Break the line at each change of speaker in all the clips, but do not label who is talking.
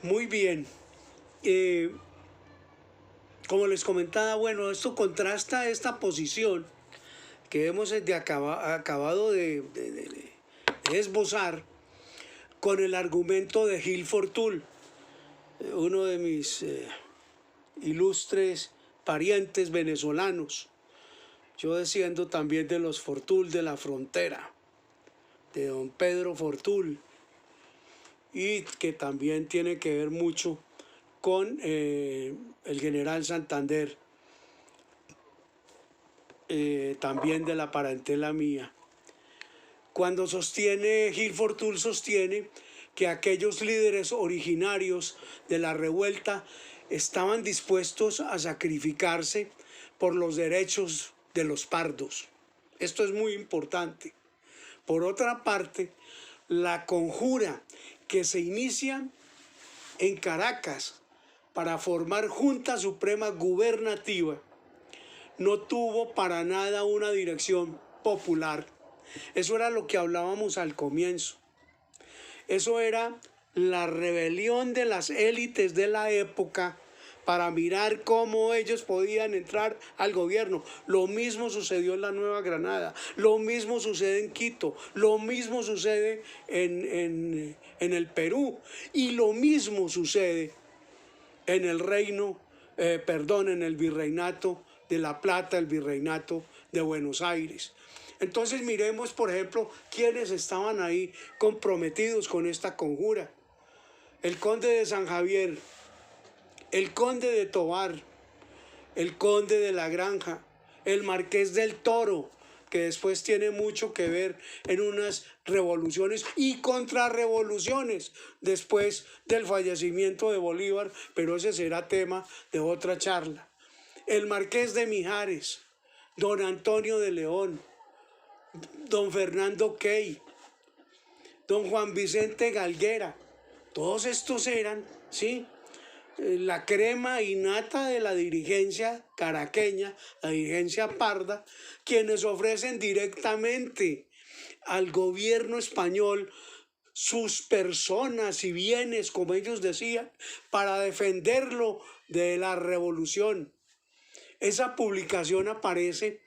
Muy bien. Eh, Como les comentaba, bueno, esto contrasta esta posición que hemos acabado de esbozar con el argumento de Gil Fortul, uno de mis ilustres parientes venezolanos. Yo desciendo también de los Fortul de la frontera, de don Pedro Fortul, y que también tiene que ver mucho con el general Santander, también de la parentela mía. Cuando Gil Fortul sostiene que aquellos líderes originarios de la revuelta estaban dispuestos a sacrificarse por los derechos de los pardos. Esto es muy importante. Por otra parte, la conjura que se inicia en Caracas para formar Junta Suprema Gubernativa no tuvo para nada una dirección popular. Eso era lo que hablábamos al comienzo. Eso era la rebelión de las élites de la época para mirar cómo ellos podían entrar al gobierno. Lo mismo sucedió en la Nueva Granada, lo mismo sucede en Quito, lo mismo sucede en el Perú y lo mismo sucede en el en el virreinato de La Plata, el virreinato de Buenos Aires. Entonces miremos, por ejemplo, quiénes estaban ahí comprometidos con esta conjura. El conde de San Javier, el conde de Tovar, el conde de la Granja, el marqués del Toro, que después tiene mucho que ver en unas revoluciones y contrarrevoluciones después del fallecimiento de Bolívar, pero ese será tema de otra charla. El marqués de Mijares, don Antonio de León, don Fernando Key, don Juan Vicente Galguera, todos estos eran, ¿sí?, la crema innata de la dirigencia caraqueña, la dirigencia parda, quienes ofrecen directamente al gobierno español sus personas y bienes, como ellos decían, para defenderlo de la revolución. Esa publicación aparece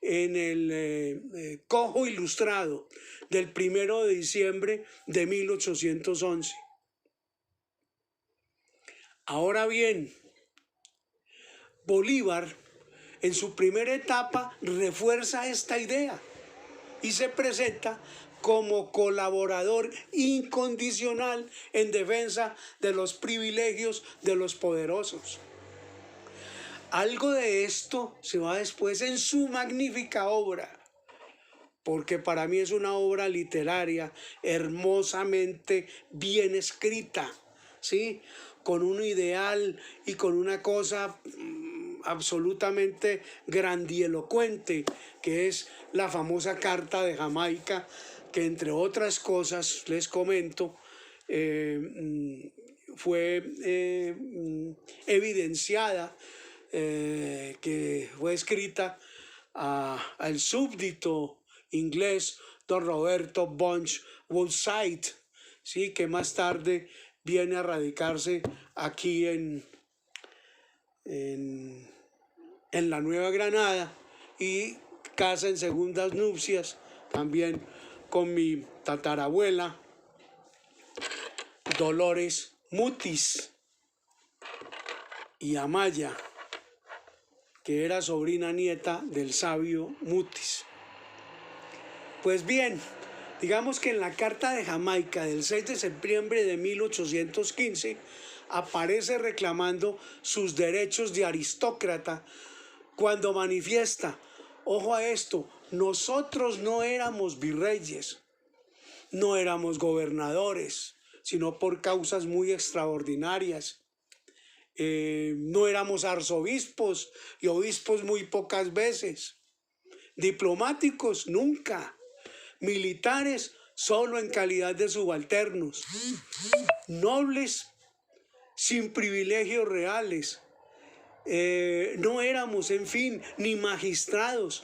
en el Cojo Ilustrado del 1 de diciembre de 1811. Ahora bien, Bolívar en su primera etapa refuerza esta idea y se presenta como colaborador incondicional en defensa de los privilegios de los poderosos. Algo de esto se va después en su magnífica obra, porque para mí es una obra literaria hermosamente bien escrita, ¿sí?, con un ideal y con una cosa absolutamente grandielocuente, que es la famosa Carta de Jamaica, que entre otras cosas, les comento, fue evidenciada, que fue escrita al súbdito inglés don Roberto Bunch Woodside, ¿sí?, que más tarde viene a radicarse aquí en la Nueva Granada y casa en segundas nupcias también con mi tatarabuela Dolores Mutis y Amaya, que era sobrina nieta del sabio Mutis. Pues bien, digamos que en la Carta de Jamaica del 6 de septiembre de 1815 aparece reclamando sus derechos de aristócrata cuando manifiesta, ojo a esto, nosotros no éramos virreyes, no éramos gobernadores, sino por causas muy extraordinarias. No éramos arzobispos y obispos muy pocas veces, diplomáticos nunca, militares solo en calidad de subalternos, nobles sin privilegios reales. No éramos, en fin, ni magistrados,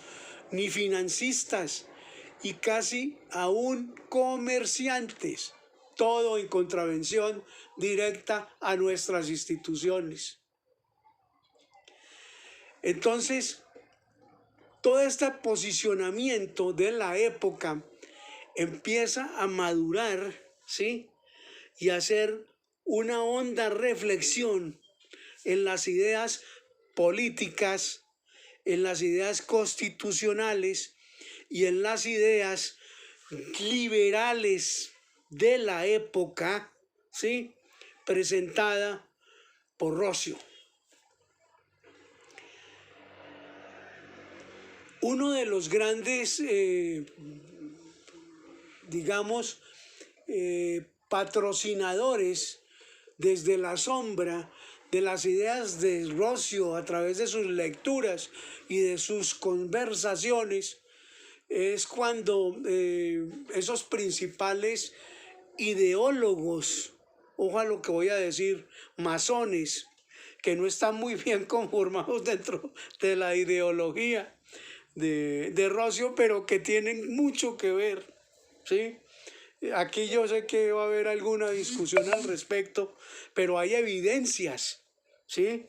ni financistas, y casi aún comerciantes. todo en contravención directa a nuestras instituciones. Entonces, todo este posicionamiento de la época empieza a madurar, ¿sí? Y a hacer una honda reflexión en las ideas políticas, en las ideas constitucionales y en las ideas liberales de la época, ¿sí? Presentada por Rossio. Uno de los grandes, digamos, patrocinadores desde la sombra de las ideas de Rossio a través de sus lecturas y de sus conversaciones es cuando esos principales ideólogos, ojo a lo que voy a decir, masones, que no están muy bien conformados dentro de la ideología de Rossio, pero que tienen mucho que ver, ¿sí? Aquí yo sé que va a haber alguna discusión al respecto, pero hay evidencias, ¿sí?,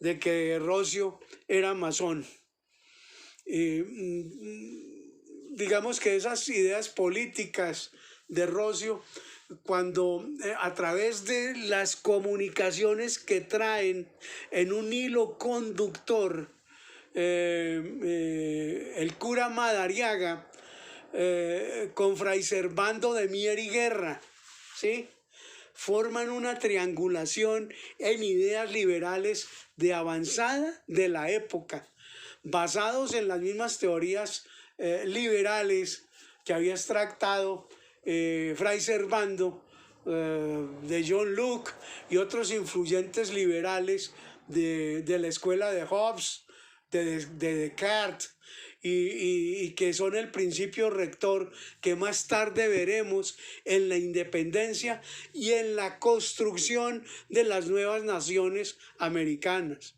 de que Rossio era masón. Digamos que esas ideas políticas de Rossio, cuando a través de las comunicaciones que traen en un hilo conductor, el cura Madariaga con Fray Servando de Mier y Guerra, ¿sí?, forman una triangulación en ideas liberales de avanzada de la época, basados en las mismas teorías liberales que había extractado Fray Servando de John Locke y otros influyentes liberales de la escuela de Hobbes, de Descartes, y que son el principio rector que más tarde veremos en la independencia y en la construcción de las nuevas naciones americanas.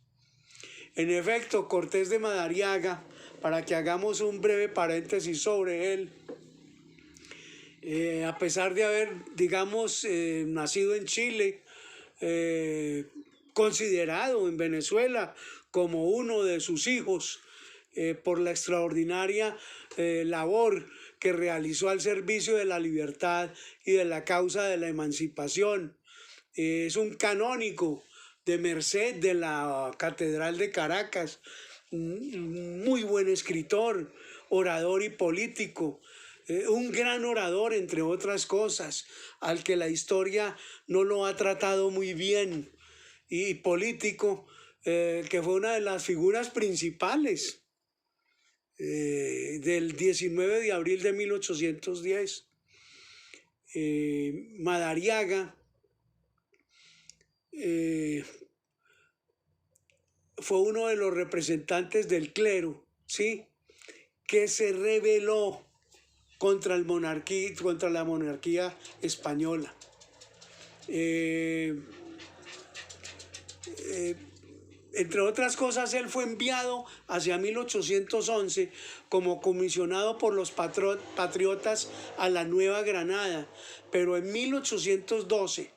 En efecto, Cortés de Madariaga, para que hagamos un breve paréntesis sobre él, a pesar de haber, digamos, nacido en Chile, considerado en Venezuela como uno de sus hijos, por la extraordinaria labor que realizó al servicio de la libertad y de la causa de la emancipación. Es un canónigo de Merced de la Catedral de Caracas, muy buen escritor, orador y político, un gran orador, entre otras cosas, al que la historia no lo ha tratado muy bien, y político, que fue una de las figuras principales del 19 de abril de 1810. Madariaga fue uno de los representantes del clero, ¿sí?, que se rebeló contra la monarquía española. Entre otras cosas, él fue enviado hacia 1811 como comisionado por los patriotas a la Nueva Granada, pero en 1812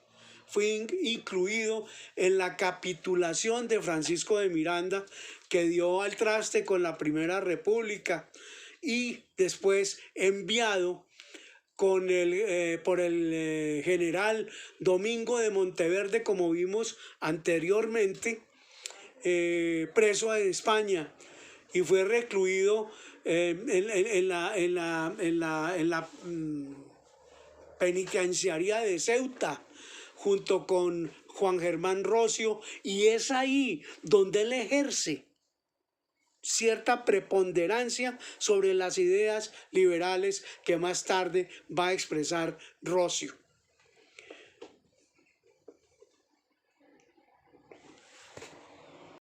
fue incluido en la capitulación de Francisco de Miranda, que dio al traste con la Primera República, y después enviado por el general Domingo de Monteverde, como vimos anteriormente, preso en España, y fue recluido en la penitenciaría de Ceuta junto con Juan Germán Rossio, y es ahí donde él ejerce cierta preponderancia sobre las ideas liberales que más tarde va a expresar Rossio.